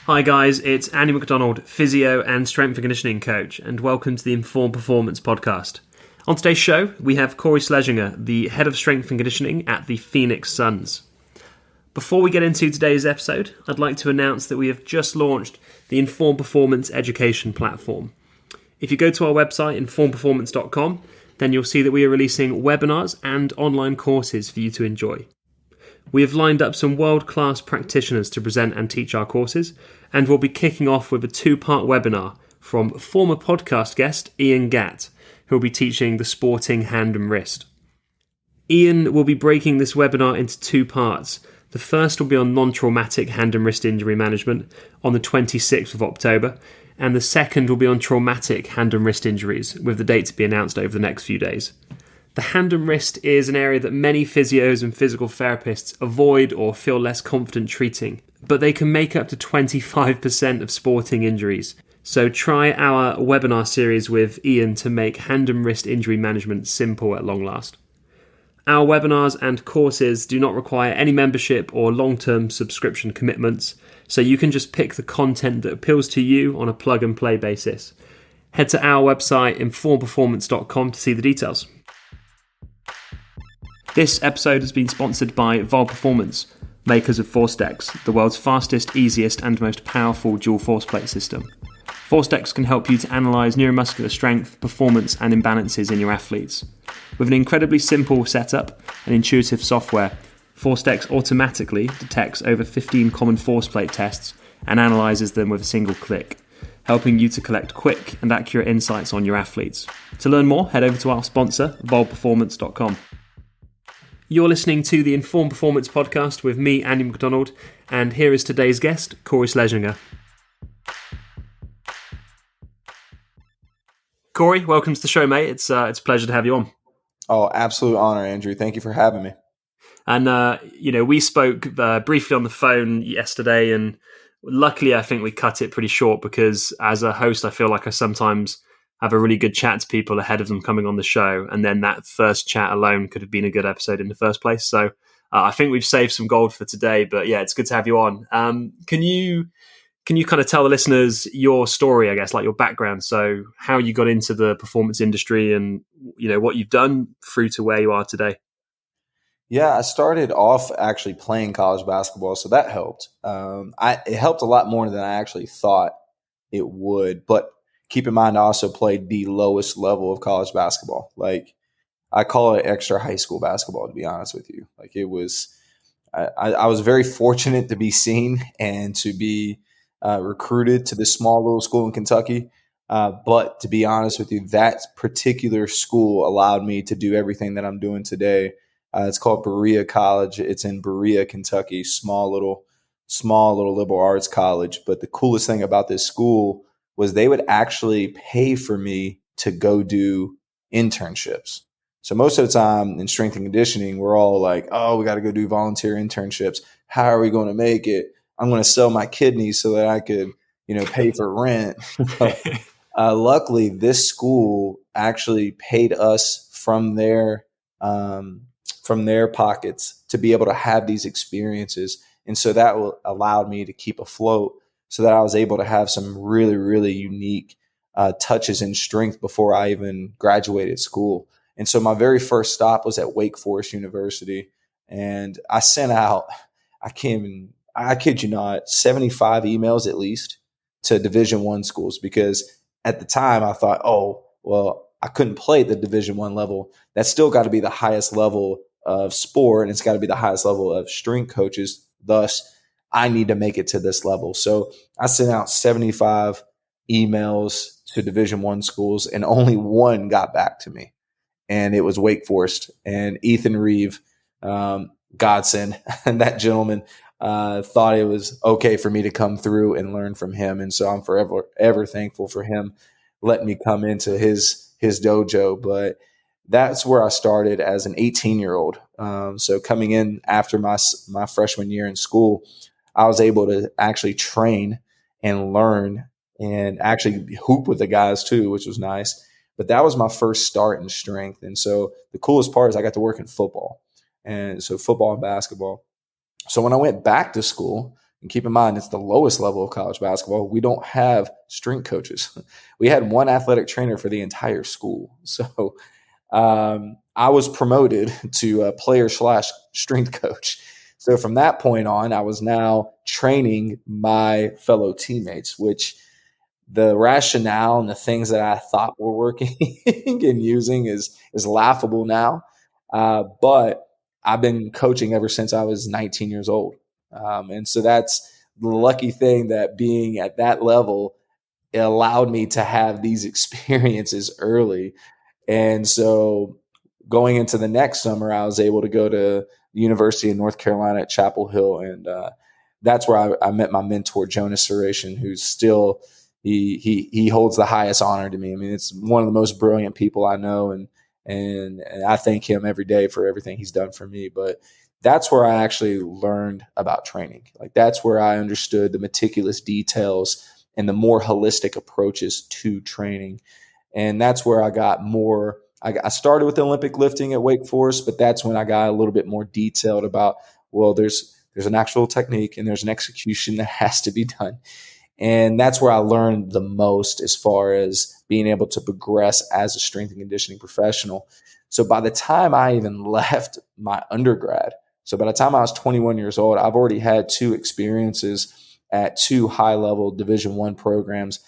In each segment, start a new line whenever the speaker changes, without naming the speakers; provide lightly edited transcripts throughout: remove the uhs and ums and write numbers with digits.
Hi guys, it's Andy McDonald, physio and strength and conditioning coach, and welcome to the Informed Performance podcast. On today's show, we have Cory Schlesinger, the head of strength and conditioning at the Phoenix Suns. Before we get into today's episode, I'd like to announce that we have just launched the Informed Performance education platform. If you go to our website, informedperformance.com, then you'll see that we are releasing webinars and online courses for you to enjoy. We have lined up some world-class practitioners to present and teach our courses, and we'll be kicking off with a two-part webinar from former podcast guest Ian Gatt, who will be teaching the sporting hand and wrist. Ian will be breaking this webinar into two parts. The first will be on non-traumatic hand and wrist injury management on the 26th of October, and the second will be on traumatic hand and wrist injuries, with the date to be announced over the next few days. The hand and wrist is an area that many physios and physical therapists avoid or feel less confident treating, but they can make up to 25% of sporting injuries. So try our webinar series with Ian to make hand and wrist injury management simple at long last. Our webinars and courses do not require any membership or long-term subscription commitments, so you can just pick the content that appeals to you on a plug-and-play basis. Head to our website, informedperformance.com, to see the details. This episode has been sponsored by Vol Performance, makers of ForceDecks, the world's fastest, easiest and most powerful dual force plate system. ForceDecks can help you to analyse neuromuscular strength, performance and imbalances in your athletes. With an incredibly simple setup and intuitive software, ForceDecks automatically detects over 15 common force plate tests and analyses them with a single click, helping you to collect quick and accurate insights on your athletes. To learn more, head over to our sponsor, volperformance.com. You're listening to the Informed Performance podcast with me, Andy McDonald, and here is today's guest, Cory Schlesinger. Cory, welcome to the show, mate. It's a pleasure to have you on.
Oh, absolute honor, Andrew. Thank you for having me.
And, we spoke briefly on the phone yesterday, and luckily I think we cut it pretty short because as a host, I feel like I sometimes have a really good chat to people ahead of them coming on the show. And then that first chat alone could have been a good episode in the first place. So I think we've saved some gold for today, but yeah, it's good to have you on. Can you kind of tell the listeners your story, I guess, like your background? So how you got into the performance industry and, what you've done through to where you are today.
Yeah, I started off actually playing college basketball, so that helped. It helped a lot more than I actually thought it would, but keep in mind, I also played the lowest level of college basketball. Like, I call it extra high school basketball, to be honest with you. Like, it was, I was very fortunate to be seen and to be recruited to this small little school in Kentucky. But to be honest with you, that particular school allowed me to do everything that I'm doing today. It's called Berea College. It's in Berea, Kentucky, small little liberal arts college. But the coolest thing about this school was they would actually pay for me to go do internships. So most of the time in strength and conditioning, we're all like, oh, we got to go do volunteer internships. How are we going to make it? I'm going to sell my kidneys so that I could, pay for rent. Luckily, this school actually paid us from their pockets to be able to have these experiences. And so that allowed me to keep afloat, so that I was able to have some really, really unique touches in strength before I even graduated school. And so my very first stop was at Wake Forest University. And I sent out, I kid you not, 75 emails at least to Division I schools, because at the time I thought, oh, well, I couldn't play at the Division I level. That's still got to be the highest level of sport, and it's got to be the highest level of strength coaches. Thus, I need to make it to this level. So I sent out 75 emails to Division I schools, and only one got back to me. And it was Wake Forest. And Ethan Reeve, godsend, and that gentleman thought it was okay for me to come through and learn from him. And so I'm forever ever thankful for him letting me come into his dojo. But that's where I started as an 18-year-old. So coming in after my freshman year in school, I was able to actually train and learn and actually hoop with the guys too, which was nice. But that was my first start in strength. And so the coolest part is I got to work in football. And so football and basketball. So when I went back to school, And keep in mind, it's the lowest level of college basketball. We don't have strength coaches. We had one athletic trainer for the entire school. So I was promoted to a player/strength coach. So from that point on, I was now training my fellow teammates, which the rationale and the things that I thought were working and using is laughable now. But I've been coaching ever since I was 19 years old. And so that's the lucky thing, that being at that level, it allowed me to have these experiences early. And so going into the next summer, I was able to go to the University of North Carolina at Chapel Hill. And that's where I met my mentor, Jonas Suration, who's still – he holds the highest honor to me. I mean, it's one of the most brilliant people I know, and I thank him every day for everything he's done for me. But that's where I actually learned about training. Like, that's where I understood the meticulous details and the more holistic approaches to training. And that's where I got more. I started with Olympic lifting at Wake Forest, but that's when I got a little bit more detailed about, well, there's an actual technique and there's an execution that has to be done. And that's where I learned the most as far as being able to progress as a strength and conditioning professional. So by the time I even left my undergrad, so by the time I was 21 years old, I've already had 2 experiences at 2 high-level Division I programs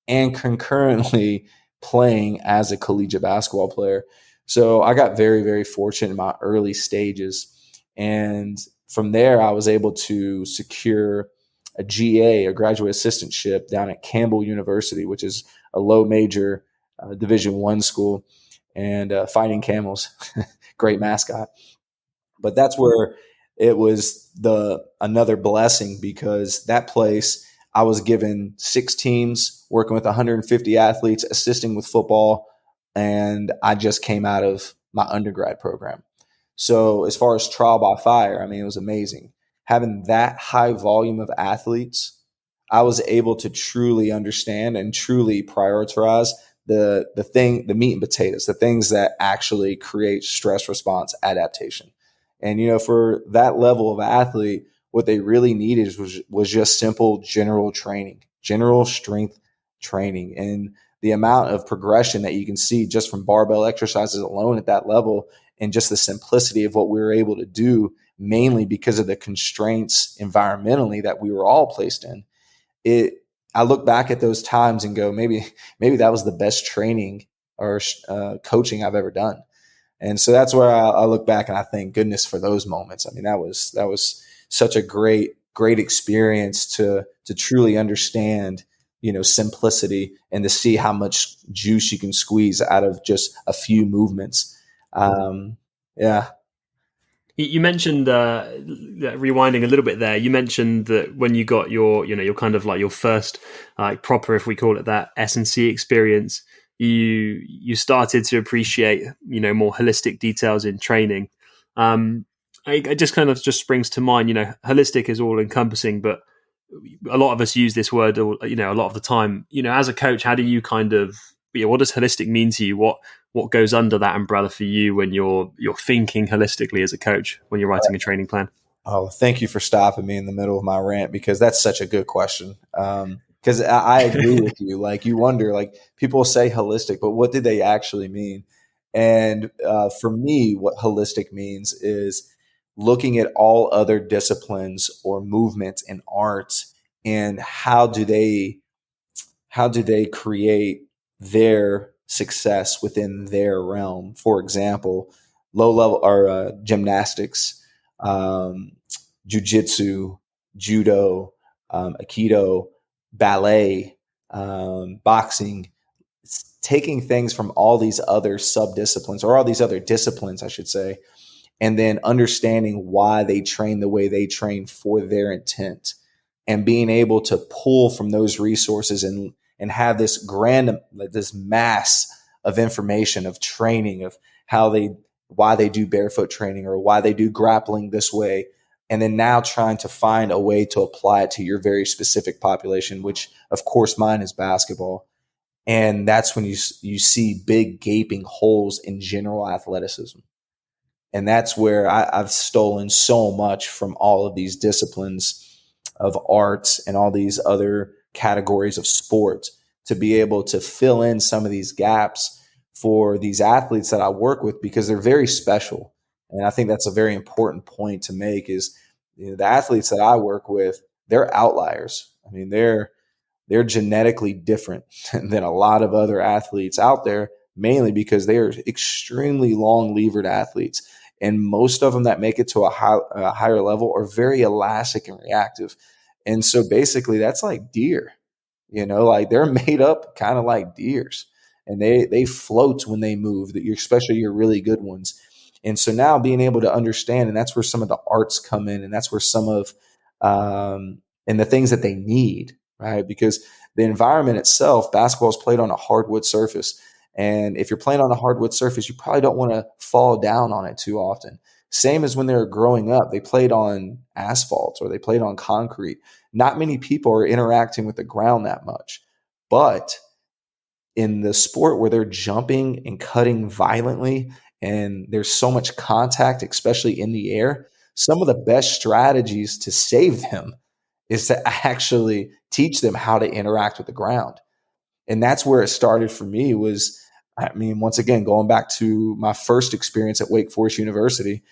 and concurrently playing as a collegiate basketball player. So I got very, very fortunate in my early stages. And from there, I was able to secure a GA, a graduate assistantship, down at Campbell University, which is a low major Division I school, and Fighting Camels, great mascot. But that's where it was another blessing, because that place, I was given 6 teams, working with 150 athletes, assisting with football, and I just came out of my undergrad program. So as far as trial by fire, I mean, it was amazing. Having that high volume of athletes, I was able to truly understand and truly prioritize the meat and potatoes, the things that actually create stress response adaptation. And, for that level of athlete, what they really needed was just simple general training, general strength training. And the amount of progression that you can see just from barbell exercises alone at that level, and just the simplicity of what we were able to do, mainly because of the constraints environmentally that we were all placed in. I look back at those times and go, maybe that was the best training or coaching I've ever done. And so that's where I look back and I thank goodness for those moments. I mean, that was such a great experience to truly understand, simplicity, and to see how much juice you can squeeze out of just a few movements. Yeah.
You mentioned, rewinding a little bit there, you mentioned that when you got your kind of like your first proper, if we call it that, S&C experience, you started to appreciate, more holistic details in training. It just kind of just springs to mind, holistic is all encompassing, but a lot of us use this word, a lot of the time. As a coach, how do you kind of, what does holistic mean to you? What goes under that umbrella for you when you're thinking holistically as a coach, when you're writing a training plan?
Oh, thank you for stopping me in the middle of my rant, because that's such a good question. Because I agree with you. Like, you wonder, like, people say holistic, but what did they actually mean? And for me, what holistic means is looking at all other disciplines or movements in art, and how do they create their success within their realm. For example, low level or gymnastics, jujitsu, judo, aikido, ballet, boxing, taking things from all these other sub-disciplines, or all these other disciplines, I should say, and then understanding why they train the way they train for their intent, and being able to pull from those resources and have this this mass of information of training, of why they do barefoot training, or why they do grappling this way. And then now trying to find a way to apply it to your very specific population, which of course mine is basketball. And that's when you see big gaping holes in general athleticism. And that's where I've stolen so much from all of these disciplines of arts and all these other categories of sports to be able to fill in some of these gaps for these athletes that I work with, because they're very special. And I think that's a very important point to make is, the athletes that I work with, they're outliers. I mean, they're genetically different than a lot of other athletes out there, mainly because they are extremely long levered athletes. And most of them that make it to a higher level are very elastic and reactive. And so basically that's like deer, like they're made up kind of like deers, and they float when they move, especially your really good ones. And so now being able to understand, and that's where some of the arts come in, and that's where some of, and the things that they need, right? Because the environment itself, basketball is played on a hardwood surface. And if you're playing on a hardwood surface, you probably don't want to fall down on it too often. Same as when they were growing up, they played on asphalt or they played on concrete. Not many people are interacting with the ground that much. But in the sport where they're jumping and cutting violently and there's so much contact, especially in the air, some of the best strategies to save them is to actually teach them how to interact with the ground. And that's where it started for me once again, going back to my first experience at Wake Forest University,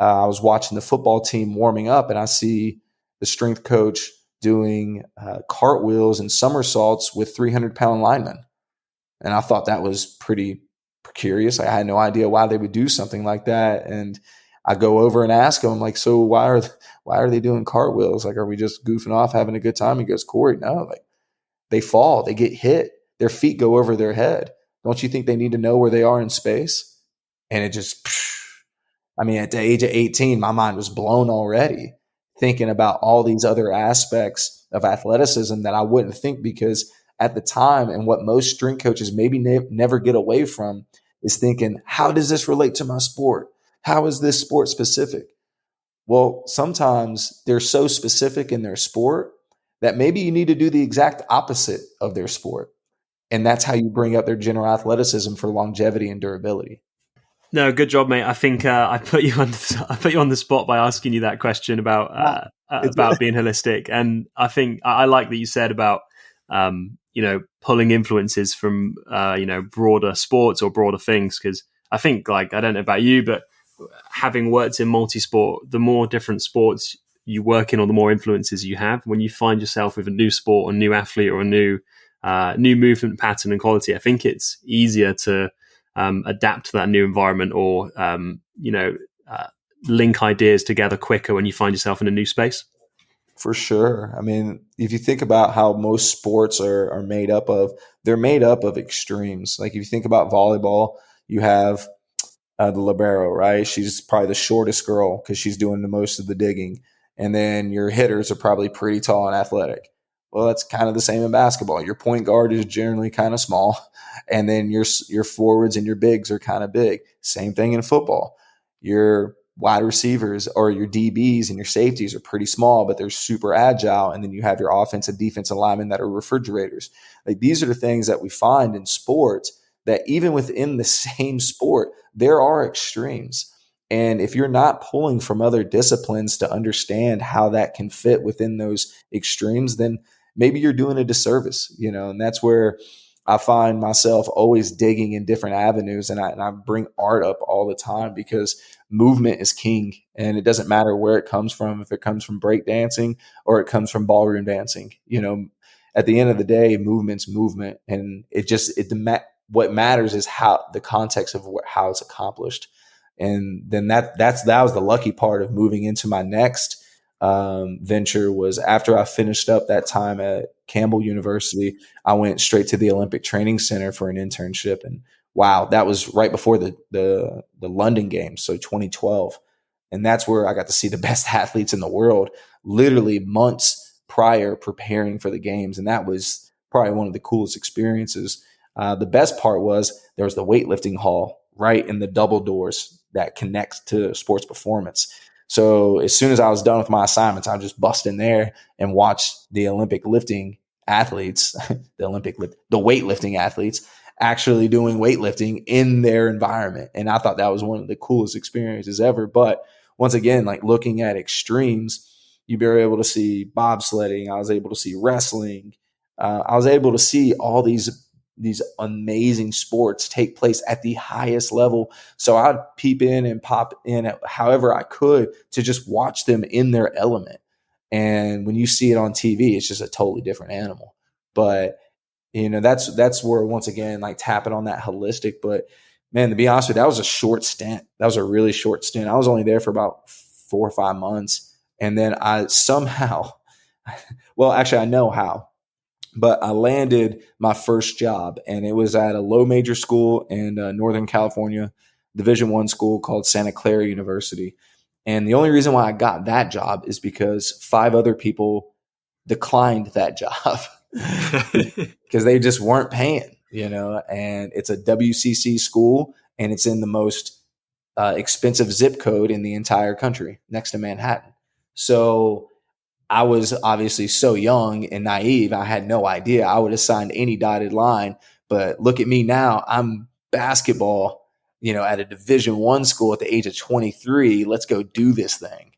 I was watching the football team warming up and I see the strength coach doing cartwheels and somersaults with 300-pound linemen. And I thought that was pretty curious. I had no idea why they would do something like that. And I go over and ask him, I'm like, so why are they doing cartwheels? Like, are we just goofing off, having a good time? He goes, Cory, no, like they fall, they get hit, their feet go over their head. Don't you think they need to know where they are in space? And it just, at the age of 18, my mind was blown already, thinking about all these other aspects of athleticism that I wouldn't think, because at the time, and what most strength coaches maybe never get away from, is thinking, how does this relate to my sport? How is this sport specific? Well, sometimes they're so specific in their sport that maybe you need to do the exact opposite of their sport. And that's how you bring up their general athleticism for longevity and durability.
No, good job, mate. I think I put you on the spot by asking you that question about being holistic, and I think I like that you said about pulling influences from broader sports or broader things, because I think, like, I don't know about you, but having worked in multi-sport, the more different sports you work in or the more influences you have, when you find yourself with a new sport or new athlete or a new movement pattern and quality, I think it's easier to adapt to that new environment or link ideas together quicker when you find yourself in a new space.
For sure. I mean, if you think about how most sports are made up of, they're made up of extremes. Like if you think about volleyball, you have the libero, right? She's probably the shortest girl because she's doing the most of the digging. And then your hitters are probably pretty tall and athletic. Well, that's kind of the same in basketball. Your point guard is generally kind of small, and then your forwards and your bigs are kind of big. Same thing in football. Your wide receivers or your DBs and your safeties are pretty small, but they're super agile. And then you have your offensive, defensive linemen that are refrigerators. Like, these are the things that we find in sports, that even within the same sport, there are extremes. And if you're not pulling from other disciplines to understand how that can fit within those extremes, then maybe you're doing a disservice, and that's where I find myself always digging in different avenues. And I bring art up all the time, because movement is king, and it doesn't matter where it comes from. If it comes from break dancing or it comes from ballroom dancing, at the end of the day, movement's movement. And what matters is how the context of how it's accomplished. And then that was the lucky part of moving into my next venture. Was after I finished up that time at Campbell University, I went straight to the Olympic Training Center for an internship. And wow, that was right before the London Games, so 2012. And that's where I got to see the best athletes in the world, literally months prior, preparing for the games. And that was probably one of the coolest experiences. The best part was there was the weightlifting hall right in the double doors that connects to sports performance. So as soon as I was done with my assignments, I just bust in there and watch the Olympic lifting athletes, the weightlifting athletes actually doing weightlifting in their environment. And I thought that was one of the coolest experiences ever. But once again, like, looking at extremes, You were able to see bobsledding. I was able to see wrestling. I was able to see all these amazing sports take place at the highest level. So I'd peep in and pop in however I could to just watch them in their element. And when you see it on TV, it's just a totally different animal. But that's where, once again, like tapping on that holistic. But man, to be honest with you, that was a short stint. That was a really short stint. I was only there for about 4 or 5 months. And then I somehow, well, actually I know how, but I landed my first job, and it was at a low major school in Northern California, Division I school called Santa Clara University. And the only reason why I got that job is because 5 other people declined that job because they just weren't paying, and it's a WCC school, and it's in the most expensive zip code in the entire country next to Manhattan. So I was obviously so young and naive. I had no idea. I would have signed any dotted line, but look at me now. I'm basketball, at a Division I school at the age of 23. Let's go do this thing.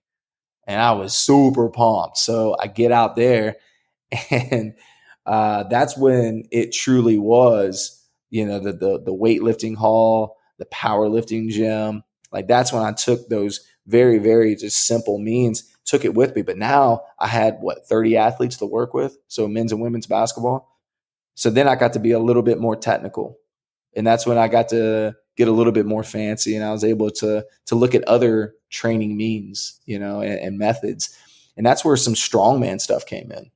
And I was super pumped. So I get out there, and that's when it truly was, the weightlifting hall, the powerlifting gym. Like that's when I took those very, very just simple means, took it with me. But now I had 30 athletes to work with. So men's and women's basketball. So then I got to be a little bit more technical. And that's when I got to get a little bit more fancy, and I was able to look at other training means, and methods. And that's where some strongman stuff came in,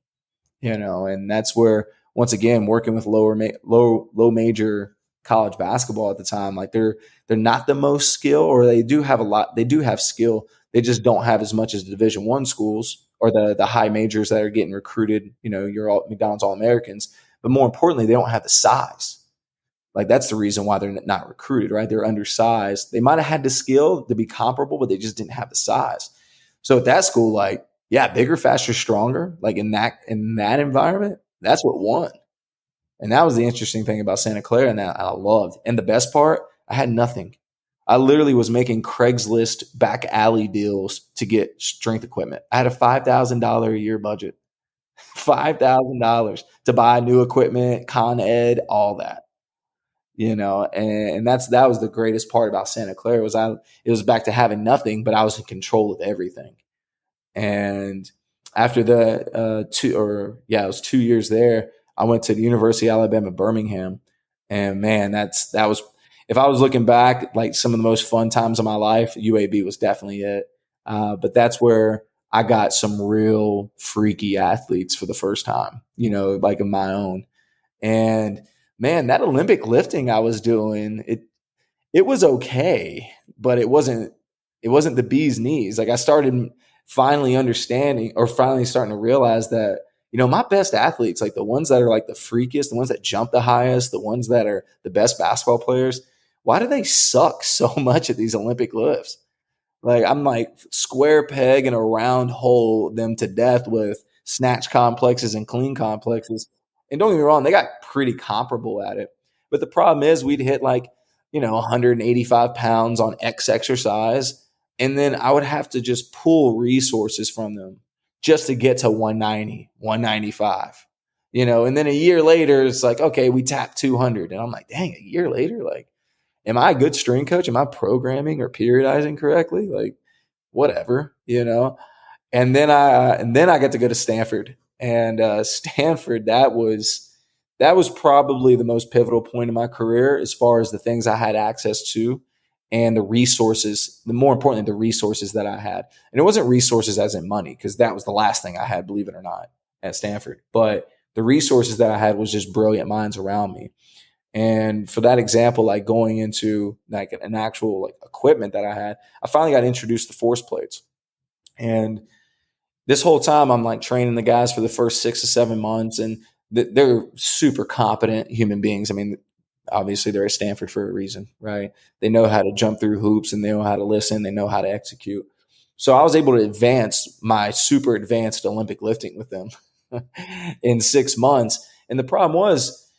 and that's where, once again, working with low major college basketball at the time, like they're not the most skill, or they do have skill. They just don't have as much as the Division I schools or the high majors that are getting recruited, your McDonald's All-Americans. But more importantly, they don't have the size. Like that's the reason why they're not recruited, right? They're undersized. They might have had the skill to be comparable, but they just didn't have the size. So at that school, like, yeah, bigger, faster, stronger, like in that environment, that's what won. And that was the interesting thing about Santa Clara, and that I loved. And the best part, I had nothing. I literally was making Craigslist back alley deals to get strength equipment. I had a $5,000 a year budget, $5,000 to buy new equipment, Con Ed, all that. And that was the greatest part about Santa Clara it was back to having nothing, but I was in control of everything. And after it was 2 years there, I went to the University of Alabama, Birmingham. And man, that was, if I was looking back, like some of the most fun times of my life, UAB was definitely it. But that's where I got some real freaky athletes for the first time, like of my own. And man, that Olympic lifting I was doing, it was okay, but it wasn't the bee's knees. Like I started finally understanding, or finally starting to realize that, my best athletes, like the ones that are like the freakiest, the ones that jump the highest, the ones that are the best basketball players, why do they suck so much at these Olympic lifts? Like I'm like square peg in a round hole them to death with snatch complexes and clean complexes. And don't get me wrong, they got pretty comparable at it. But the problem is we'd hit like, 185 pounds on X exercise. And then I would have to just pull resources from them just to get to 190, 195, and then a year later, it's like, okay, we tapped 200. And I'm like, dang, a year later, like, am I a good strength coach? Am I programming or periodizing correctly? Like, whatever, And then I got to go to Stanford, and Stanford, that was probably the most pivotal point in my career as far as the things I had access to and the resources, more importantly, the resources that I had. And it wasn't resources as in money, because that was the last thing I had, believe it or not, at Stanford. But the resources that I had was just brilliant minds around me. And for that example, like going into like an actual like equipment that I had, I finally got introduced to force plates. And this whole time I'm like training the guys for the first 6 to 7 months, and they're super competent human beings. I mean, obviously they're at Stanford for a reason, right? They know how to jump through hoops, and they know how to listen. They know how to execute. So I was able to advance my super advanced Olympic lifting with them in 6 months. And the problem was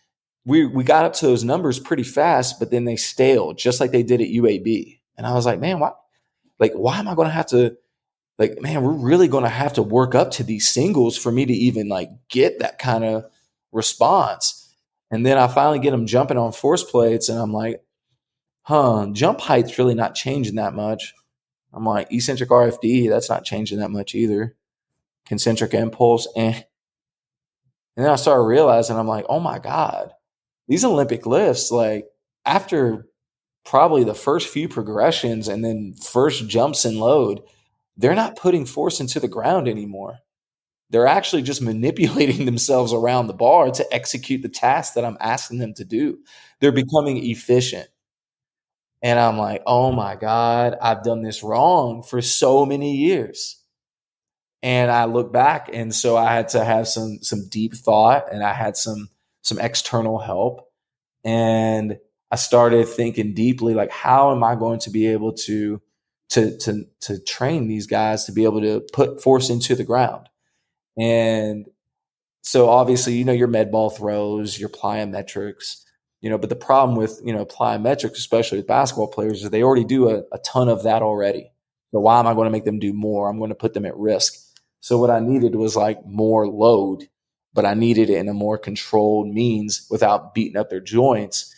we got up to those numbers pretty fast, but then they staled just like they did at UAB. And I was like, man, why am I going to have to like, man, we're really going to have to work up to these singles for me to even like get that kind of response. And then I finally get them jumping on force plates, and I'm like, jump height's really not changing that much. I'm like, eccentric RFD, that's not changing that much either. Concentric impulse, eh. And then I started realizing, I'm like, oh my God, these Olympic lifts, like after probably the first few progressions and then first jumps in load, they're not putting force into the ground anymore. They're actually just manipulating themselves around the bar to execute the task that I'm asking them to do. They're becoming efficient. And I'm like, oh my God, I've done this wrong for so many years. And I look back, and so I had to have some deep thought, and I had some external help. And I started thinking deeply, like, how am I going to be able to train these guys to be able to put force into the ground? And so obviously, your med ball throws, your plyometrics, but the problem with, plyometrics, especially with basketball players, is they already do a ton of that already. So why am I going to make them do more? I'm going to put them at risk. So what I needed was like more load, but I needed it in a more controlled means without beating up their joints.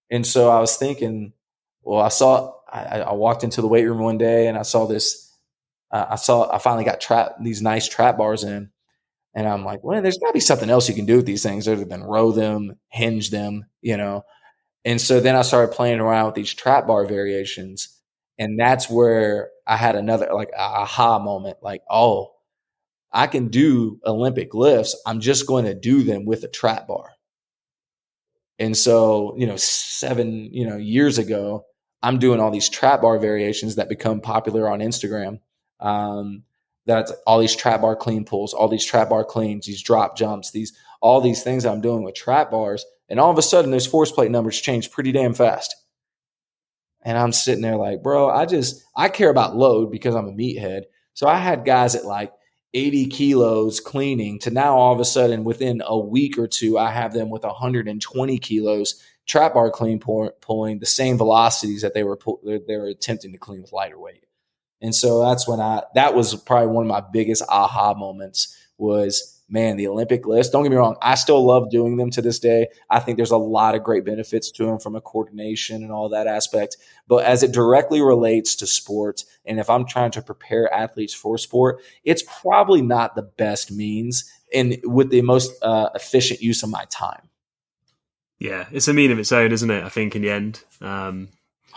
And so I was thinking, well, I walked into the weight room one day, and I saw this, I finally got these nice trap bars in. And I'm like, well, there's got to be something else you can do with these things other than row them, hinge them, And so then I started playing around with these trap bar variations. And that's where I had another like aha moment, like, oh, I can do Olympic lifts. I'm just going to do them with a trap bar. And so, 7, years ago, I'm doing all these trap bar variations that become popular on Instagram. That's all these trap bar clean pulls, all these trap bar cleans, these drop jumps, all these things I'm doing with trap bars. And all of a sudden, those force plate numbers change pretty damn fast. And I'm sitting there like, bro, I care about load because I'm a meathead. So I had guys at like 80 kilos cleaning to now all of a sudden within a week or two, I have them with 120 kilos trap bar clean pulling the same velocities that they were attempting to clean with lighter weight. And so that's when that was probably one of my biggest aha moments was, man, the Olympic lifts. Don't get me wrong. I still love doing them to this day. I think there's a lot of great benefits to them from a coordination and all that aspect. But as it directly relates to sport, and if I'm trying to prepare athletes for sport, it's probably not the best means and with the most efficient use of my time.
Yeah, it's a mean of its own, isn't it? I think in the end.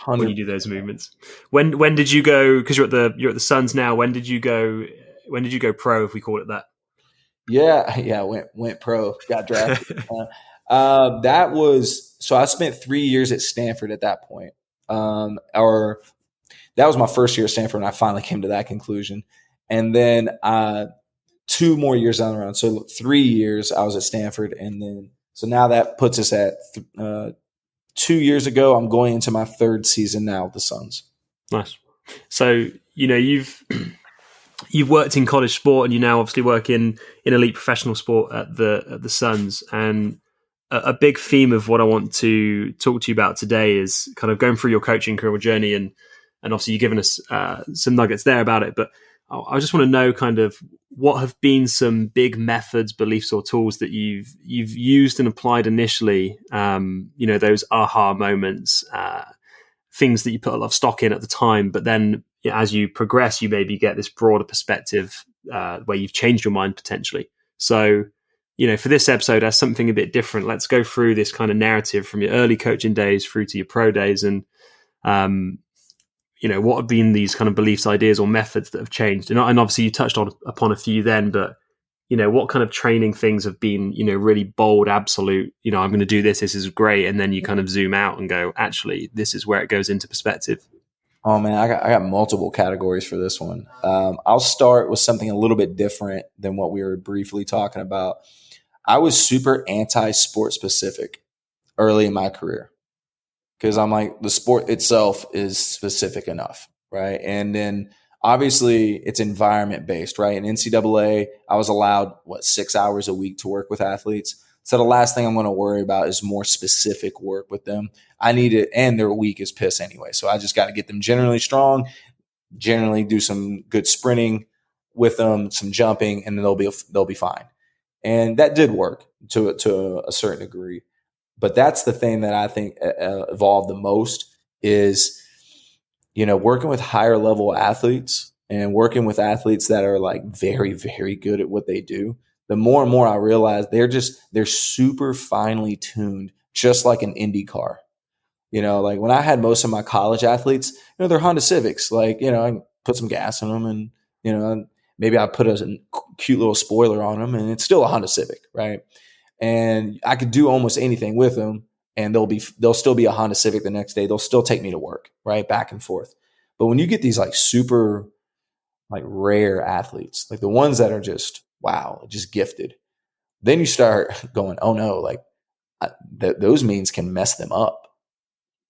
When you do those movements. When did you go? Because you're at the Suns now. When did you go? When did you go pro? If we call it that.
Yeah. Went pro. Got drafted. That was so. I spent 3 years at Stanford at that point. That was my first year at Stanford, and I finally came to that conclusion. And then 2 more years down the road. So 3 years I was at Stanford, and then so now that puts us at 2 years ago, I'm going into my 3rd season now with the Suns.
Nice. So, you've worked in college sport, and you now obviously work in elite professional sport at the Suns. And a big theme of what I want to talk to you about today is kind of going through your coaching career journey. And obviously you've given us some nuggets there about it, but I just want to know kind of what have been some big methods, beliefs, or tools that you've used and applied initially. Those aha moments, things that you put a lot of stock in at the time, but then as you progress, you maybe get this broader perspective where you've changed your mind potentially. So, for this episode, as something a bit different, let's go through this kind of narrative from your early coaching days through to your pro days, and what have been these kind of beliefs, ideas, or methods that have changed? And obviously you touched upon a few then, but, what kind of training things have been, really bold, absolute, I'm going to do this is great. And then you kind of zoom out and go, actually, this is where it goes into perspective.
Oh man, I got multiple categories for this one. I'll start with something a little bit different than what we were briefly talking about. I was super anti-sport specific early in my career, because I'm like, the sport itself is specific enough, right? And then obviously it's environment based, right? In NCAA, I was allowed 6 hours a week to work with athletes. So the last thing I'm going to worry about is more specific work with them. I need it, and their week is piss anyway. So I just got to get them generally strong. generally do some good sprinting with them, some jumping, and then they'll be fine. And that did work to a certain degree. But that's the thing that I think evolved the most is, working with higher level athletes and working with athletes that are like very, very good at what they do. The more and more I realize they're super finely tuned, just like an Indy car. Like when I had most of my college athletes, they're Honda Civics. Like, I put some gas in them and, maybe I put a cute little spoiler on them and it's still a Honda Civic, right? And I could do almost anything with them and they'll still be a Honda Civic the next day. They'll still take me to work, right? Back and forth. But when you get these like super like rare athletes, like the ones that are just, wow, just gifted, then you start going, oh no, like those means can mess them up.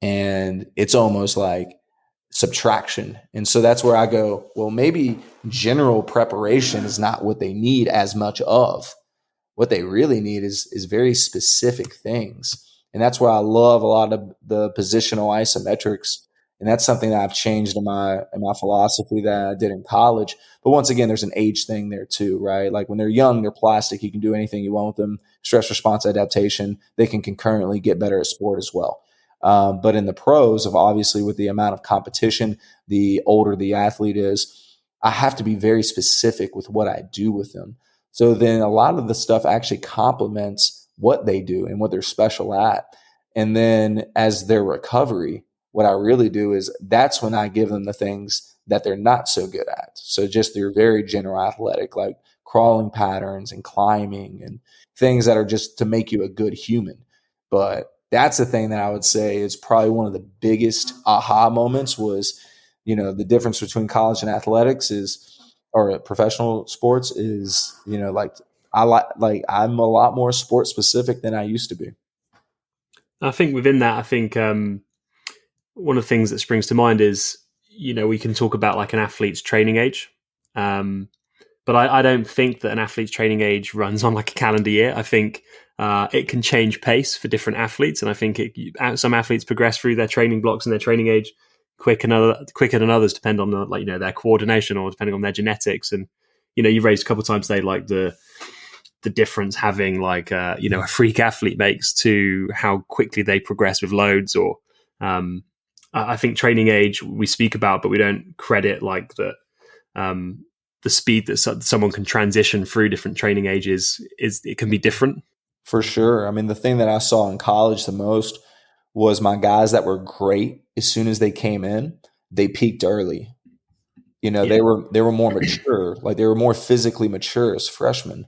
And it's almost like subtraction. And so that's where I go, well, maybe general preparation is not what they need as much of. What they really need is very specific things. And that's where I love a lot of the positional isometrics. And that's something that I've changed in my philosophy that I did in college. But once again, there's an age thing there too, right? Like when they're young, they're plastic. You can do anything you want with them. Stress response adaptation. They can concurrently get better at sport as well. But in the pros, of obviously with the amount of competition, the older the athlete is, I have to be very specific with what I do with them. So then a lot of the stuff actually complements what they do and what they're special at. And then as their recovery, what I really do is that's when I give them the things that they're not so good at. So just their very general athletic, like crawling patterns and climbing and things that are just to make you a good human. But that's the thing that I would say is probably one of the biggest aha moments was, the difference between college and athletics or professional sports is, I'm a lot more sport specific than I used to be.
I think within that, one of the things that springs to mind is, we can talk about like an athlete's training age. But I don't think that an athlete's training age runs on like a calendar year. I think it can change pace for different athletes. And I think some athletes progress through their training blocks and their training age quicker than others, depend on their coordination or depending on their genetics. And, you raised a couple of times today, like the difference having like, a freak athlete makes to how quickly they progress with loads or, I think training age we speak about, but we don't credit like the speed that someone can transition through different training ages it can be different.
For sure. I mean, the thing that I saw in college the most was my guys that were great. As soon as they came in, they peaked early. They were more mature, like they were more physically mature as freshmen.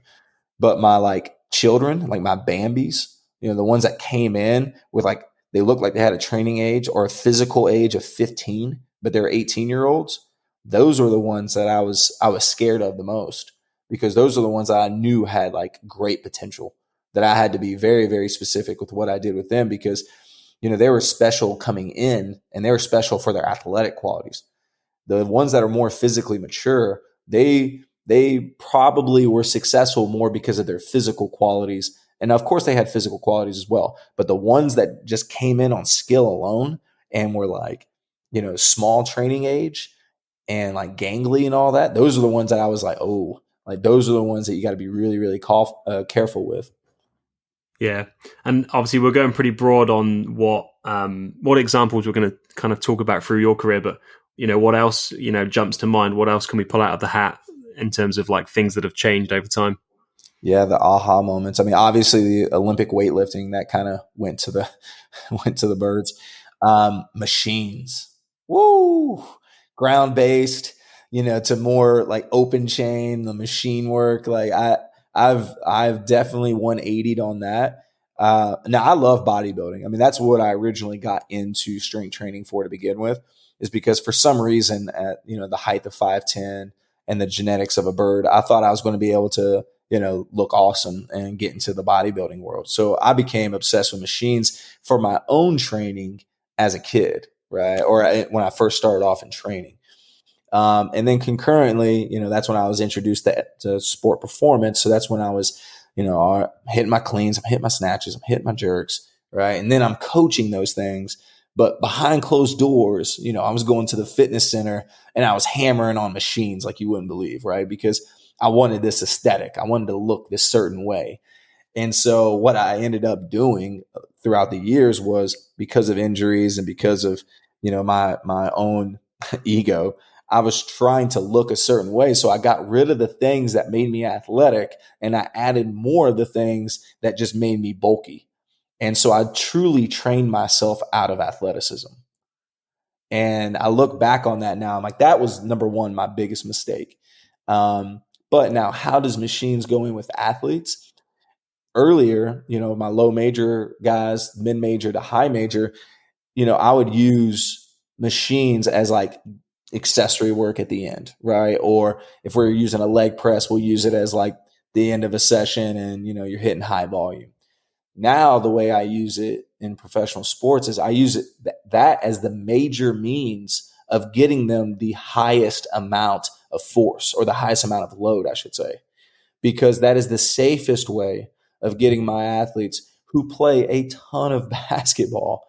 But my like children, like my Bambis, the ones that came in with like, they looked like they had a training age or a physical age of 15, but they're 18-year-olds. Those were the ones that I was scared of the most because those are the ones that I knew had like great potential, that I had to be very, very specific with what I did with them because, they were special coming in and they were special for their athletic qualities. The ones that are more physically mature, they probably were successful more because of their physical qualities. And of course they had physical qualities as well. But the ones that just came in on skill alone and were like, small training age and like gangly and all that, those are the ones that I was like, oh, like those are the ones that you got to be really, really careful with.
Yeah. And obviously we're going pretty broad on what examples we're going to kind of talk about through your career, but what else, jumps to mind? What else can we pull out of the hat in terms of like things that have changed over time?
Yeah, the aha moments. I mean, obviously the Olympic weightlifting that kind of went to the birds. Machines, woo, ground based. To more like open chain, the machine work. Like I've definitely 180'd on that. Now I love bodybuilding. I mean, that's what I originally got into strength training for to begin with, is because for some reason at the height of 5'10" and the genetics of a bird, I thought I was going to be able to look awesome and get into the bodybuilding world. So I became obsessed with machines for my own training as a kid, right? Or when I first started off in training. And then concurrently, that's when I was introduced to sport performance. So that's when I was, hitting my cleans, I'm hitting my snatches, I'm hitting my jerks, right? And then I'm coaching those things. But behind closed doors, I was going to the fitness center and I was hammering on machines like you wouldn't believe, right? Because I wanted this aesthetic. I wanted to look this certain way. And so what I ended up doing throughout the years was, because of injuries and because of, my own ego, I was trying to look a certain way. So I got rid of the things that made me athletic and I added more of the things that just made me bulky. And so I truly trained myself out of athleticism. And I look back on that now, I'm like, that was number one, my biggest mistake. But now, how does machines go in with athletes? Earlier, my low major guys, mid major to high major, I would use machines as like accessory work at the end, right? Or if we're using a leg press, we'll use it as like the end of a session and, you're hitting high volume. Now, the way I use it in professional sports is I use it that as the major means of getting them the highest amount of force, or the highest amount of load, I should say, because that is the safest way of getting my athletes who play a ton of basketball,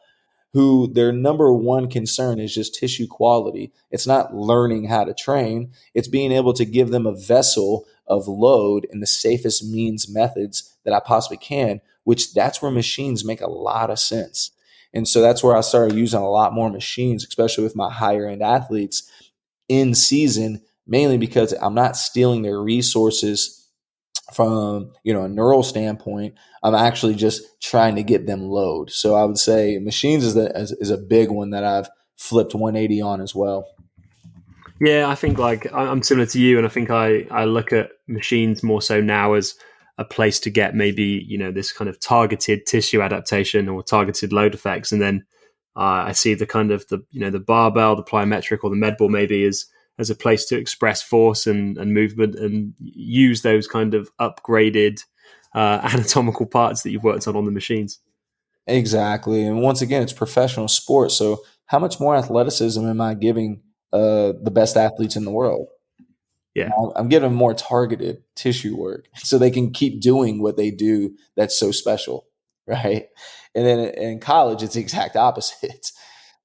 who their number one concern is just tissue quality. It's not learning how to train. It's being able to give them a vessel of load in the safest means methods that I possibly can, which that's where machines make a lot of sense. And so that's where I started using a lot more machines, especially with my higher end athletes in season, mainly because I'm not stealing their resources from, a neural standpoint. I'm actually just trying to get them load. So I would say machines is a big one that I've flipped 180 on as well.
Yeah, I think like I'm similar to you, and I think I look at machines more so now as a place to get maybe, this kind of targeted tissue adaptation or targeted load effects. And then I see the kind of the barbell, the plyometric, or the med ball maybe as a place to express force and movement and use those kind of upgraded anatomical parts that you've worked on the machines.
Exactly. And once again, it's professional sports. So how much more athleticism am I giving the best athletes in the world?
Yeah.
I'm giving them more targeted tissue work so they can keep doing what they do that's so special, right? And then in college, it's the exact opposite.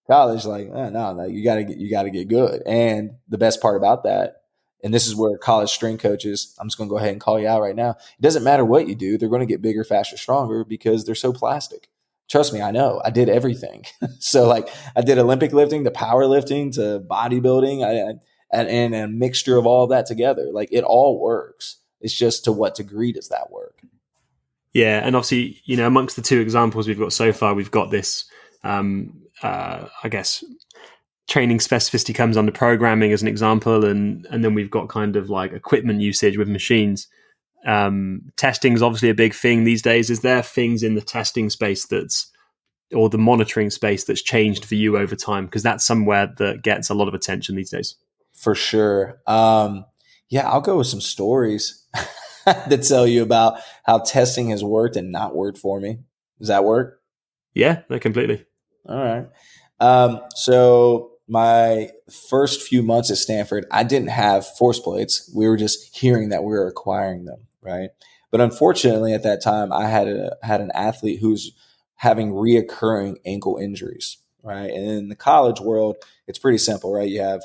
College, like, no, you gotta get good. And the best part about that, and this is where college strength coaches, I'm just gonna go ahead and call you out right now. It doesn't matter what you do, they're gonna get bigger, faster, stronger because they're so plastic. Trust me, I know. I did everything. So like I did Olympic lifting to powerlifting to bodybuilding, and a mixture of all that together. Like it all works. It's just to what degree does that work?
Yeah, and obviously, amongst the two examples we've got so far, we've got this I guess training specificity comes under programming as an example, and then we've got kind of like equipment usage with machines. Testing is obviously a big thing these days. Is there things in the testing space or the monitoring space that's changed for you over time? Because that's somewhere that gets a lot of attention these days.
For sure. Yeah, I'll go with some stories that tell you about how testing has worked and not worked for me. Does that work?
Yeah, no, completely.
All right. So my first few months at Stanford, I didn't have force plates. We were just hearing that we were acquiring them, right? But unfortunately, at that time, I had an athlete who's having reoccurring ankle injuries, right? And in the college world, it's pretty simple, right? You have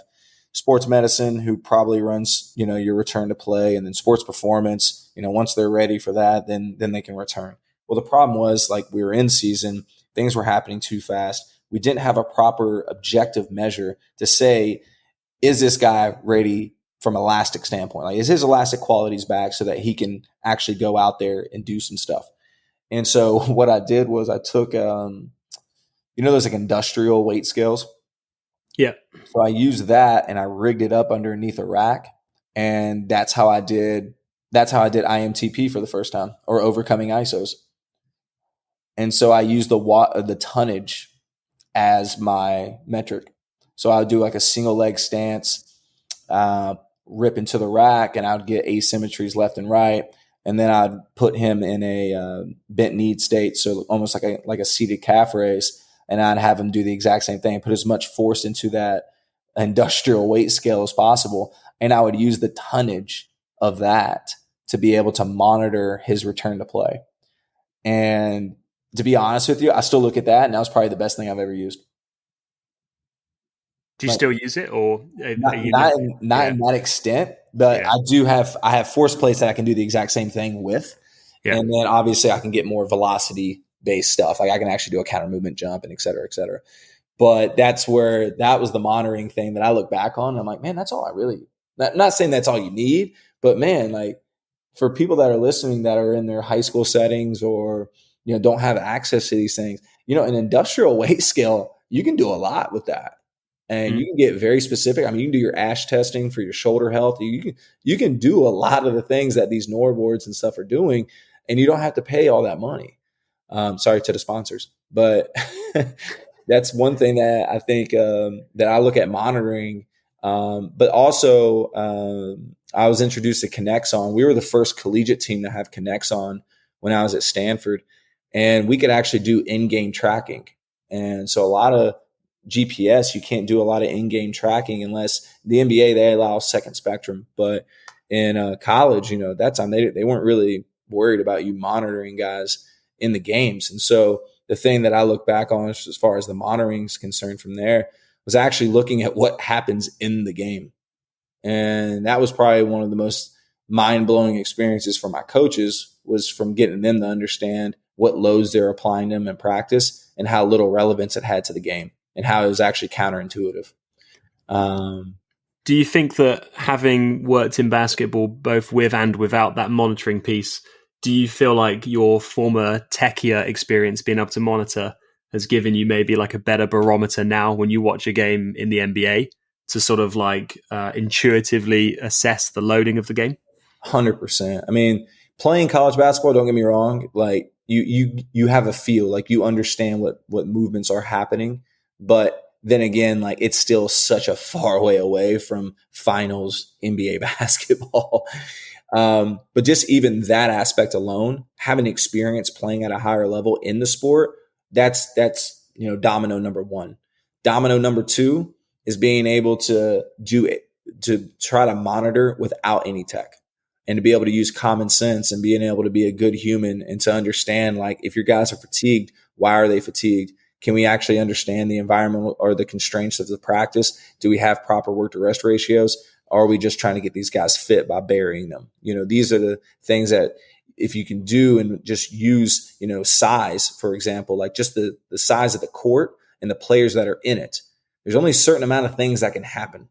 sports medicine, who probably runs, your return to play, and then sports performance, once they're ready for that, then they can return. Well, the problem was, like, we were in season, things were happening too fast. We didn't have a proper objective measure to say, is this guy ready from elastic standpoint? Like, is his elastic qualities back so that he can actually go out there and do some stuff? And so what I did was I took, those like industrial weight scales.
Yeah.
So I used that and I rigged it up underneath a rack. And that's how I did IMTP for the first time, or overcoming ISOs. And so I used the tonnage as my metric. So I would do like a single leg stance, rip into the rack, and I would get asymmetries left and right. And then I'd put him in a bent knee state, so almost like a seated calf raise. And I'd have him do the exact same thing, put as much force into that industrial weight scale as possible. And I would use the tonnage of that to be able to monitor his return to play. And to be honest with you, I still look at that, and that was probably the best thing I've ever used.
Do you still use it, or
Not,
are you
not,
not?
in, not in that extent, but
Yeah.
I have force plates that I can do the exact same thing with.
Yeah.
And then obviously I can get more velocity based stuff. Like I can actually do a counter movement jump and et cetera, et cetera. But that's where that was the monitoring thing that I look back on. And I'm like, man, that's all I really, not saying that's all you need, but man, like for people that are listening that are in their high school settings or, don't have access to these things, an industrial weight scale, you can do a lot with that. And you can get very specific. I mean, you can do your ash testing for your shoulder health. You can do a lot of the things that these NOR boards and stuff are doing, and you don't have to pay all that money. Sorry to the sponsors, but that's one thing that I think that I look at monitoring. But also, I was introduced to Kinexon. We were the first collegiate team to have Kinexon when I was at Stanford, and we could actually do in-game tracking. And so a lot of GPS, you can't do a lot of in-game tracking unless the NBA, they allow second spectrum. But in college, that time they weren't really worried about you monitoring guys in the games. And so the thing that I look back on as far as the monitoring is concerned from there was actually looking at what happens in the game. And that was probably one of the most mind-blowing experiences for my coaches, was from getting them to understand what loads they're applying them in practice and how little relevance it had to the game and how it was actually counterintuitive.
Do you think that having worked in basketball both with and without that monitoring piece, do you feel like your former techier experience being able to monitor has given you maybe like a better barometer now when you watch a game in the NBA to sort of like intuitively assess the loading of the game?
100%. I mean, playing college basketball, don't get me wrong, like you have a feel, like you understand what movements are happening, but then again, like it's still such a far way away from finals NBA basketball. But just even that aspect alone, having experience playing at a higher level in the sport, that's domino number one. Domino number two is being able to do it, to try to monitor without any tech, and to be able to use common sense and being able to be a good human and to understand, like, if your guys are fatigued, why are they fatigued? Can we actually understand the environment or the constraints of the practice? Do we have proper work to rest ratios? Or are we just trying to get these guys fit by burying them? These are the things that if you can do and just use, size, for example, like just the size of the court and the players that are in it. There's only a certain amount of things that can happen.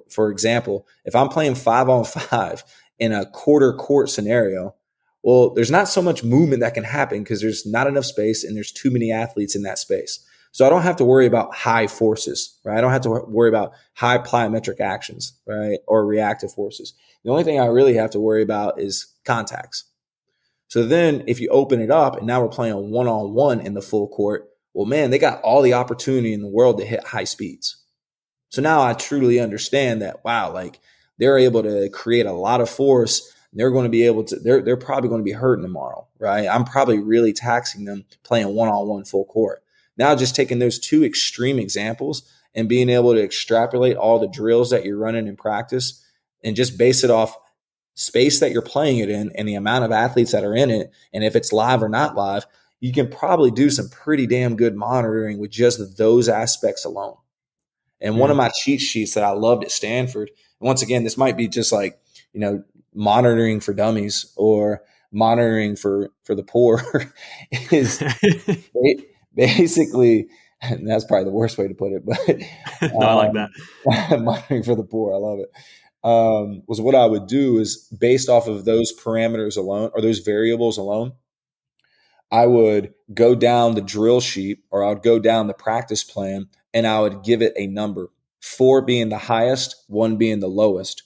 For example, if I'm playing 5-on-5 in a quarter court scenario, well, there's not so much movement that can happen because there's not enough space and there's too many athletes in that space. So I don't have to worry about high forces, right? I don't have to worry about high plyometric actions, right? Or reactive forces. The only thing I really have to worry about is contacts. So then if you open it up and now we're playing a one-on-one in the full court, well, man, they got all the opportunity in the world to hit high speeds. So now I truly understand that, wow, like they're able to create a lot of force. They're going to be able to, they're probably going to be hurting tomorrow, right? I'm probably really taxing them playing one-on-one full court. Now just taking those two extreme examples and being able to extrapolate all the drills that you're running in practice and just base it off space that you're playing it in and the amount of athletes that are in it, and if it's live or not live, you can probably do some pretty damn good monitoring with just those aspects alone. And one of my cheat sheets that I loved at Stanford, and once again, this might be just like, monitoring for dummies or monitoring for the poor, is basically, and that's probably the worst way to put it, but
No, I like that.
monitoring for the poor, I love it. Was what I would do is based off of those parameters alone or those variables alone, I would go down the drill sheet or I would go down the practice plan and I would give it a number, 4 being the highest, 1 being the lowest.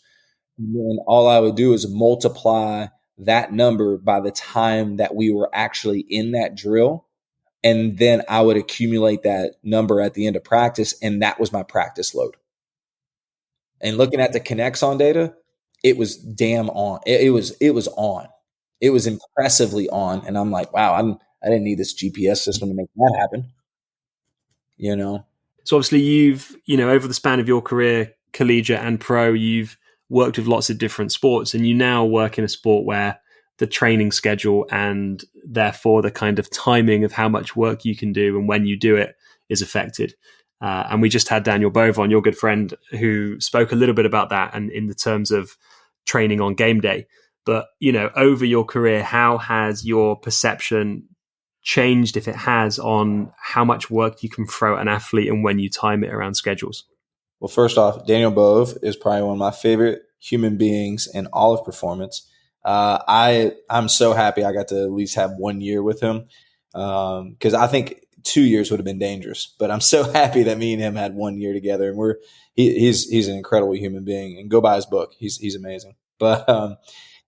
And then all I would do is multiply that number by the time that we were actually in that drill. And then I would accumulate that number at the end of practice. And that was my practice load. And looking at the Kinexon data, it was damn on. It was on. It was impressively on. And I'm like, wow, I didn't need this GPS system to make that happen.
So obviously you've, over the span of your career, collegiate and pro, you've worked with lots of different sports, and you now work in a sport where the training schedule and therefore the kind of timing of how much work you can do and when you do it is affected. And we just had Daniel Bove on, your good friend, who spoke a little bit about that and in the terms of training on game day. But, over your career, how has your perception changed, if it has, on how much work you can throw at an athlete and when you time it around schedules?
Well, first off, Daniel Bove is probably one of my favorite human beings in all of performance. I'm so happy I got to at least have 1 year with him, because I think 2 years would have been dangerous. But I'm so happy that me and him had 1 year together, and he's an incredible human being. And go buy his book; he's amazing. But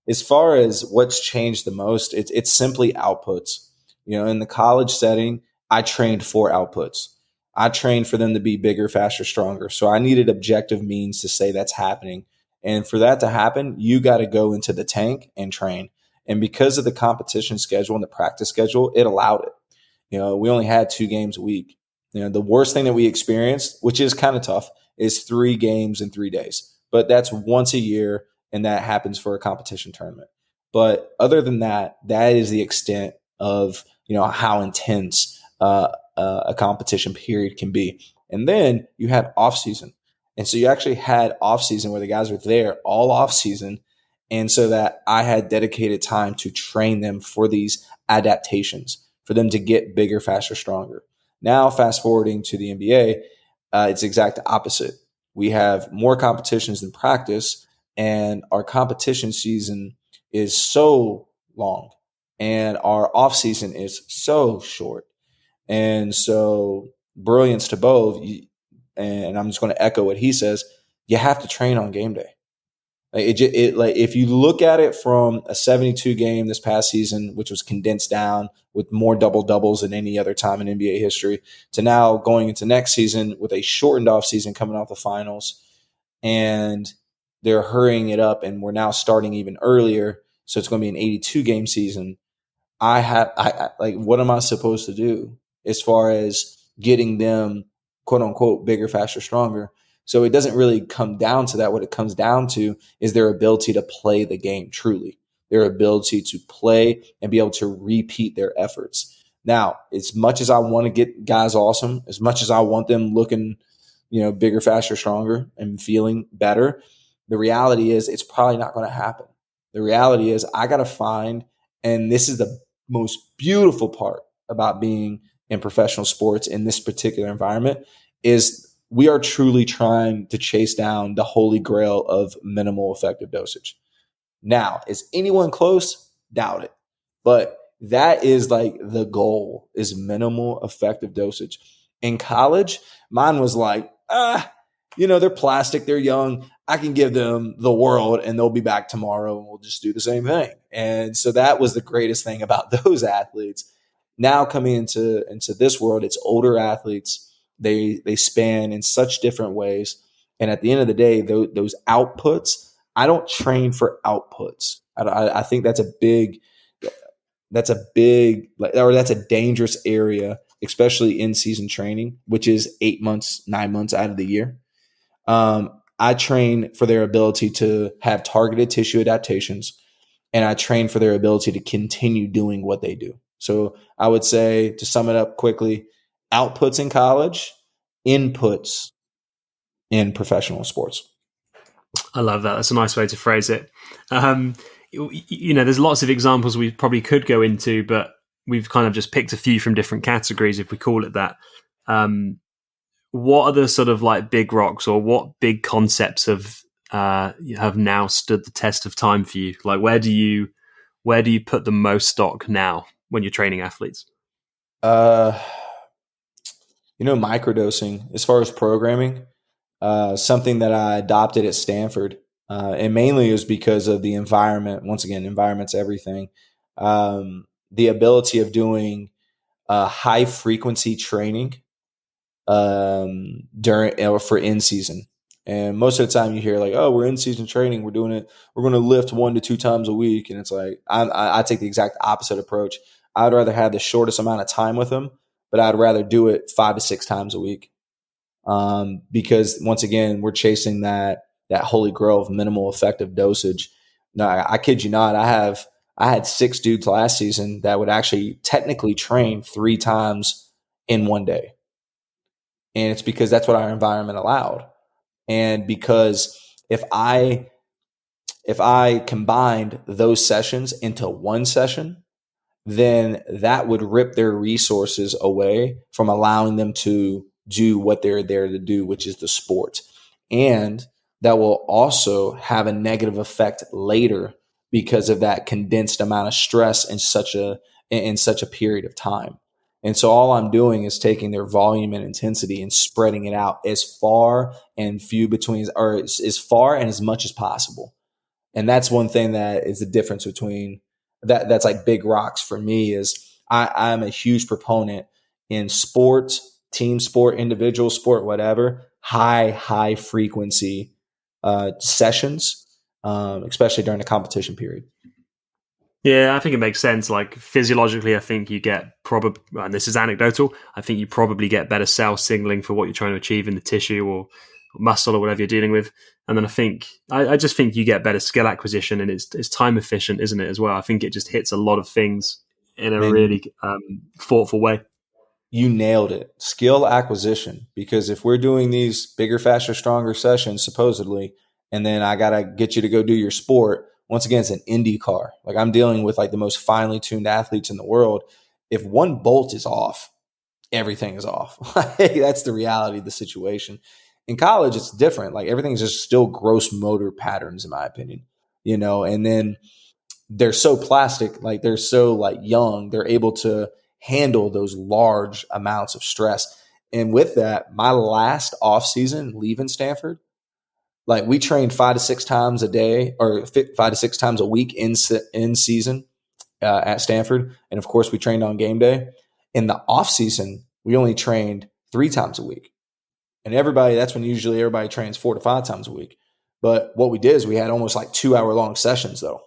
as far as what's changed the most, it's simply outputs. In the college setting, I trained for outputs. I trained for them to be bigger, faster, stronger. So I needed objective means to say that's happening. And for that to happen, you got to go into the tank and train. And because of the competition schedule and the practice schedule, it allowed it. We only had 2 games a week. The worst thing that we experienced, which is kind of tough, is 3 games in 3 days. But that's once a year, and that happens for a competition tournament. But other than that, that is the extent of how intense a competition period can be. And then you had off season. And so you actually had off season where the guys were there all off season. And so that I had dedicated time to train them for these adaptations, for them to get bigger, faster, stronger. Now, fast forwarding to the NBA, it's the exact opposite. We have more competitions than practice, and our competition season is so long, and our off season is so short. And so, brilliance to Bove, and I'm just going to echo what he says, you have to train on game day. Like if you look at it from a 72 game this past season, which was condensed down with more double doubles than any other time in NBA history, to now going into next season with a shortened off season coming off the finals, and they're hurrying it up, and we're now starting even earlier, so it's going to be an 82 game season. I like, what am I supposed to do as far as getting them, quote unquote, bigger, faster, stronger? So it doesn't really come down to that. What it comes down to is their ability to play the game truly, their ability to play and be able to repeat their efforts. Now, as much as I want to get guys awesome, as much as I want them looking, bigger, faster, stronger and feeling better, the reality is it's probably not going to happen. The reality is I got to find, and this is the most beautiful part about being in professional sports in this particular environment, is we are truly trying to chase down the holy grail of minimal effective dosage. Now, is anyone close? Doubt it. But that is like the goal, is minimal effective dosage. In college, mine was like, they're plastic, they're young. I can give them the world and they'll be back tomorrow and we'll just do the same thing. And so that was the greatest thing about those athletes. Now coming into this world, it's older athletes. They span in such different ways. And at the end of the day, those outputs, I don't train for outputs. I think that's a dangerous area, especially in season training, which is 8 months, 9 months out of the year. I train for their ability to have targeted tissue adaptations, and I train for their ability to continue doing what they do. So I would say, to sum it up quickly, outputs in college, inputs in professional sports.
I love that. That's a nice way to phrase it. There's lots of examples we probably could go into, but we've kind of just picked a few from different categories, if we call it that. What are the sort of like big rocks, or what big concepts have now stood the test of time for you? Like, where do you put the most stock now when you're training athletes?
Microdosing as far as programming, something that I adopted at Stanford, and mainly is because of the environment. Once again, environment's everything. The ability of doing high frequency training during or for in season. And most of the time you hear like, oh, we're in season training, we're doing it, we're going to lift 1 to 2 times a week. And it's like, I take the exact opposite approach. I'd rather have the shortest amount of time with them, but I'd rather do it 5 to 6 times a week. Because once again, we're chasing that holy grail of minimal effective dosage. No, I kid you not. I had 6 dudes last season that would actually technically train 3 times in one day. And it's because that's what our environment allowed. And because if I combined those sessions into one session, then that would rip their resources away from allowing them to do what they're there to do, which is the sport. And that will also have a negative effect later because of that condensed amount of stress in such a period of time. And so all I'm doing is taking their volume and intensity and spreading it out as far and few between, or as far and as much as possible. And that's one thing that is the difference between that's like big rocks for me is I'm a huge proponent in sports, team sport, individual sport, whatever, high frequency sessions, especially during the competition period.
Yeah, I think it makes sense. Like physiologically, I think you get probably, and this is anecdotal, I think you probably get better cell signaling for what you're trying to achieve in the tissue or muscle or whatever you're dealing with. And then I just think you get better skill acquisition, and it's time efficient, isn't it, as well? I think it just hits a lot of things in a really thoughtful way.
You nailed it. Skill acquisition. Because if we're doing these bigger, faster, stronger sessions, supposedly, and then I got to get you to go do your sport, once again, it's an IndyCar. Like I'm dealing with like the most finely tuned athletes in the world. If one bolt is off, everything is off. That's the reality of the situation. In college, it's different. Like everything's just still gross motor patterns, in my opinion, and then they're so plastic, like they're so like young, they're able to handle those large amounts of stress. And with that, my last off season leaving Stanford, like we trained 5 to 6 times a day or 5 to 6 times a week in season at Stanford. And of course we trained on game day. In the off season, we only trained 3 times a week. And that's when usually everybody trains 4 to 5 times a week. But what we did is we had almost like 2-hour long sessions though.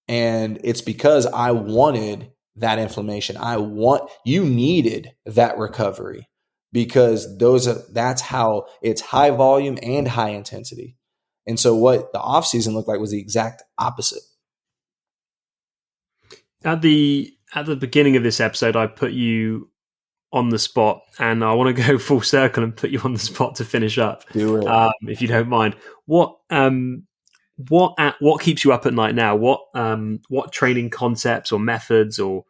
And it's because I wanted that inflammation. You needed that recovery because that's how it's high volume and high intensity. And so what the off season looked like was the exact opposite.
At the beginning of this episode, I put you on the spot, and I want to go full circle and put you on the spot to finish up.
Do it.
If you don't mind. What keeps you up at night now? What training concepts or methods or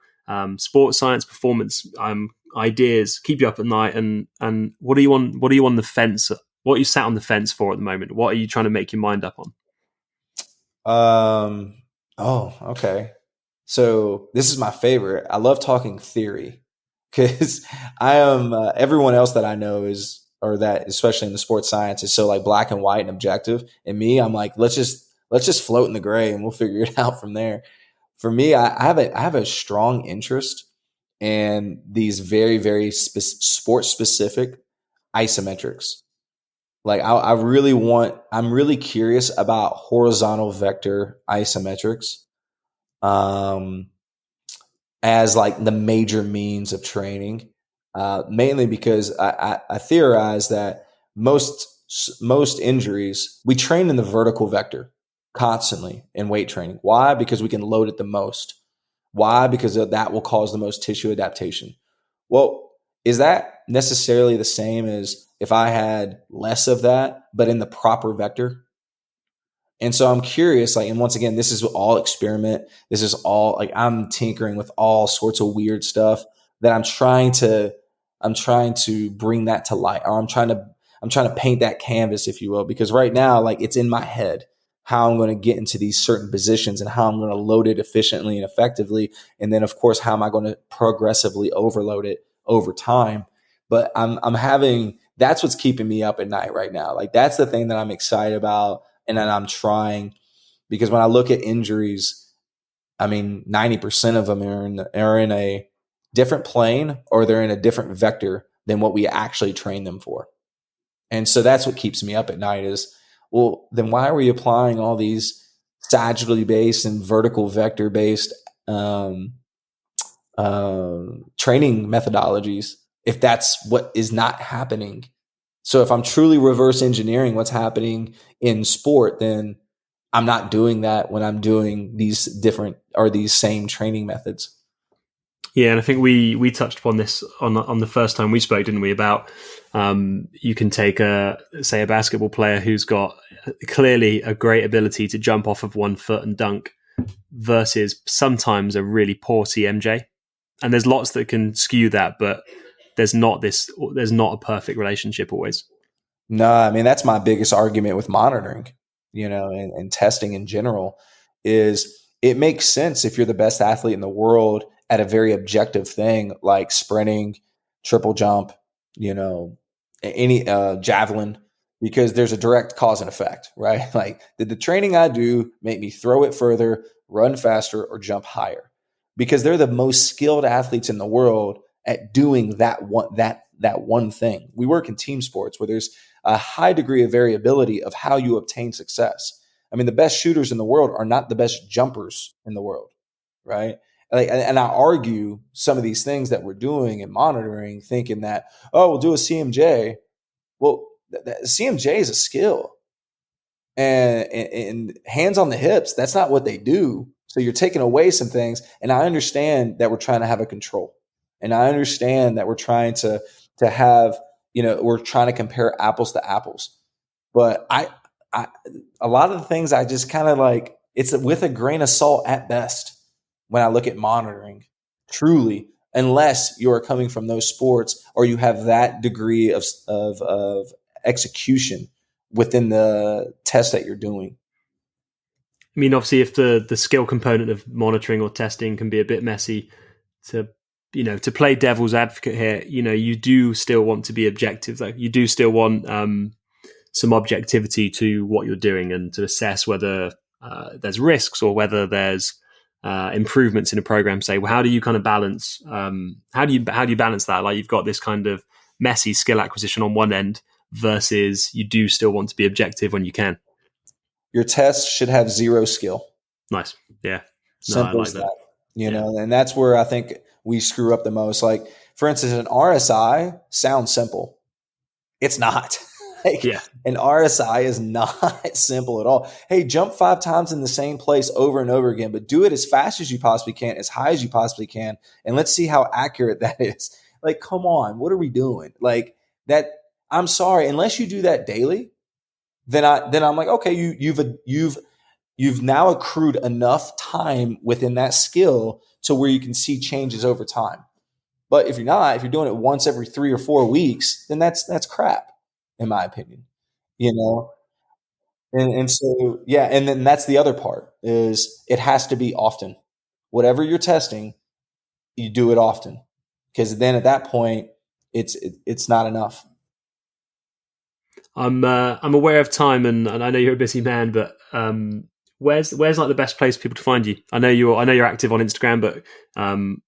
sports science performance ideas keep you up at night? And what are you on the fence? What are you sat on the fence for at the moment? What are you trying to make your mind up
on? Okay. So this is my favorite. I love talking theory because I am everyone else that I know especially in the sports science is so like black and white and objective. And me, I'm like, let's just float in the gray and we'll figure it out from there. For me, I have a strong interest in these very, very sport specific isometrics. Like I'm really curious about horizontal vector isometrics. As like the major means of training, mainly because I theorize that most injuries, we train in the vertical vector constantly in weight training. Why? Because we can load it the most. Why? Because that will cause the most tissue adaptation. Well, is that necessarily the same as if I had less of that, but in the proper vector? And so I'm curious, like, and once again, this is all experiment. This is all like I'm tinkering with all sorts of weird stuff that I'm trying to bring that to light, or I'm trying to paint that canvas, if you will, because right now, like it's in my head how I'm going to get into these certain positions and how I'm going to load it efficiently and effectively. And then of course, how am I going to progressively overload it over time? But that's what's keeping me up at night right now. Like that's the thing that I'm excited about. And then I'm trying, because when I look at injuries, I mean, 90% of them are in a different plane, or they're in a different vector than what we actually train them for. And so that's what keeps me up at night is, well, then why are we applying all these sagittally based and vertical vector based training methodologies if that's what is not happening? So if I'm truly reverse engineering what's happening in sport, then I'm not doing that when I'm doing these different or these same training methods.
Yeah, and I think we touched upon this on the first time we spoke, didn't we? About you can take a basketball player who's got clearly a great ability to jump off of 1 foot and dunk, versus sometimes a really poor CMJ, and there's lots that can skew that, but there's not a perfect relationship always.
No, I mean, that's my biggest argument with monitoring, and testing in general, is it makes sense if you're the best athlete in the world at a very objective thing like sprinting, triple jump, any javelin, because there's a direct cause and effect, right? Like, did the training I do make me throw it further, run faster, or jump higher? Because they're the most skilled athletes in the world at doing that one thing. We work in team sports where there's a high degree of variability of how you obtain success. I mean, the best shooters in the world are not the best jumpers in the world, right? And I argue some of these things that we're doing and monitoring, thinking that, we'll do a CMJ. Well, the CMJ is a skill, and hands on the hips, that's not what they do. So you're taking away some things. And I understand that we're trying to have a control, and I understand that we're trying to have, we're trying to compare apples to apples. But I a lot of the things I just kind of like, it's with a grain of salt at best when I look at monitoring, truly, unless you're coming from those sports or you have that degree of execution within the test that you're doing.
I mean, obviously, if the skill component of monitoring or testing can be a bit messy, to play devil's advocate here, you do still want to be objective, though. You do still want some objectivity to what you're doing and to assess whether there's risks or whether there's improvements in a program. Say, well, how do you kind of balance? How do you balance that? Like, you've got this kind of messy skill acquisition on one end versus you do still want to be objective when you can.
Your test should have zero skill.
Nice. Yeah.
Simple as that. And that's where I think we screw up the most. Like, for instance, an RSI sounds simple. It's not. An RSI is not simple at all. Hey, jump 5 times in the same place over and over again, but do it as fast as you possibly can, as high as you possibly can, and let's see how accurate that is. Like, come on, what are we doing? Like that. I'm sorry, unless you do that daily, then I'm like, okay, you've now accrued enough time within that skill to where you can see changes over time. But if you're doing it once every 3 or 4 weeks, then that's crap, in my opinion. And so, yeah, and then that's the other part, is it has to be often. Whatever you're testing, you do it often, because then at that point, it's not enough.
I'm aware of time, and I know you're a busy man, but where's like the best place for people to find you? I know you're active on Instagram, but can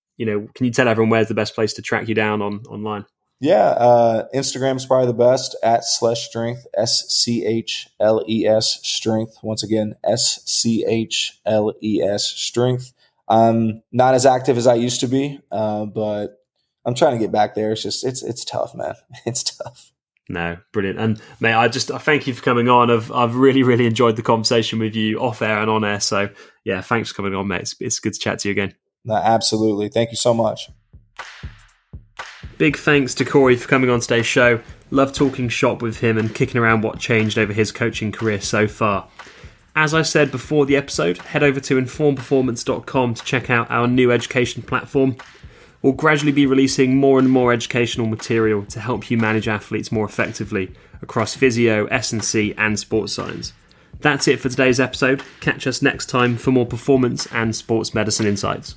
you tell everyone where's the best place to track you down online?
Yeah, Instagram is probably the best, at @Schles_Strength, SCHLES strength. Once again, SCHLES strength. I'm not as active as I used to be, but I'm trying to get back there. It's just it's tough, man. It's tough.
No, brilliant. And mate, I thank you for coming on. I've really, really enjoyed the conversation with you off air and on air. So yeah, thanks for coming on, mate. It's good to chat to you again.
No, absolutely. Thank you so much.
Big thanks to Cory for coming on today's show. Love talking shop with him and kicking around what changed over his coaching career so far. As I said before the episode, head over to informperformance.com to check out our new education platform. We'll gradually be releasing more and more educational material to help you manage athletes more effectively across physio, S&C, and sports science. That's it for today's episode. Catch us next time for more performance and sports medicine insights.